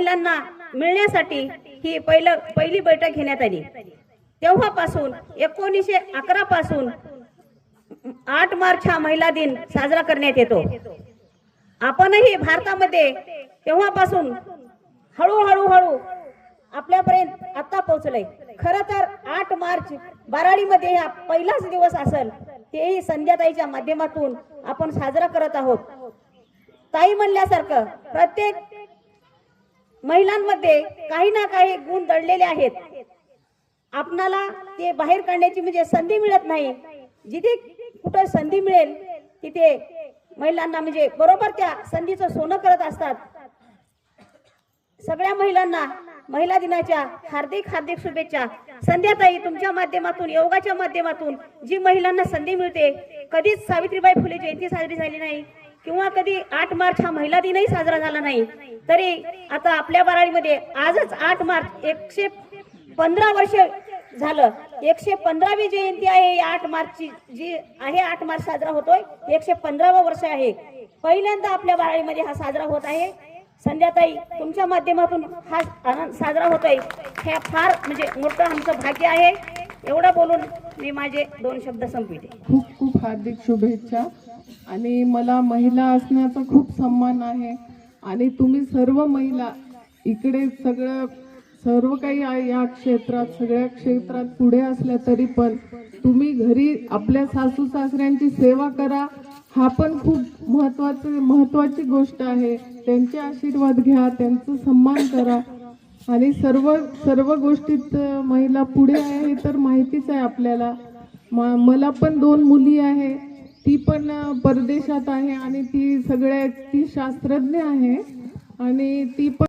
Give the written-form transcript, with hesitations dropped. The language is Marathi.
महिलांना मिळण्यासाठी ही पहिली बैठक घेण्यात आली। तेव्हापासून 1911 पासून 8 मार्च हा महिला दिन साजरा करण्यात येतो। आपणही भारतामध्ये तेव्हापासून हळूहळू आपल्यापर्यंत आता पोहोचलोय। खरं तर 8 मार्च बाराळीमध्ये हा पहिलाच दिवस असेल, तेही संध्याताईच्या माध्यमातून आपण साजरा करत आहोत। ताई म्हणल्यासारखं प्रत्येक महिलांमध्ये काही ना काही गुण दडलेले आहेत, आपणाला ते बाहेर काढण्याची म्हणजे संधी मिळत नाही। जिथे कुठे संधी मिळेल तिथे महिलांना म्हणजे बरोबर त्या संधीचं सोनं करत असतात। सगळ्या महिलांना महिला दिनाच्या हार्दिक शुभेच्छा। संध्याताई, तुमच्या माध्यमातून, योगाच्या माध्यमातून जी महिलांना संधी मिळते, कधीच सावित्रीबाई फुले जयंती साजरी झाली नाही किंवा कधी 8 मार्च हा महिला दिनही साजरा झाला नाही, तरी आता आपल्या बाराळीमध्ये आजच 8 मार्च 115 वर्ष झालं। 115वी जयंती आहे या 8 मार्चची, जी आहे 8 मार्च साजरा होतोय, 115वा वर्ष आहे। पहिल्यांदा आपल्या बाराळीमध्ये हा साजरा होत आहे। संध्याताई, तुमच्या माध्यमातून हा आनंद साजरा होतोय, हे फार म्हणजे मोठं आमचं भाग्य आहे। एवढं बोलून मी माझे 2 शब्द संपविते। खूप खूप हार्दिक शुभेच्छा। आणि मला महिला असण्याचा खूप सन्मान आहे आणि तुम्ही सर्व महिला इकडे सर्व काही या क्षेत्रात, सगळ्या क्षेत्रात पुढे असल्या तरी पण तुम्ही घरी आपल्या सासू सासऱ्यांची सेवा करा, हा पण खूप महत्वाची गोष्ट आहे। त्यांचे आशीर्वाद घ्या, त्यांचा सन्मान करा आणि सर्व गोष्टीत महिला पुढे आहे हे तर माहितीच आहे आपल्याला। मला पण 2 मुली आहे, ती पण परदेशात आहे आणि ती शास्त्रज्ञ आहे आणि ती पण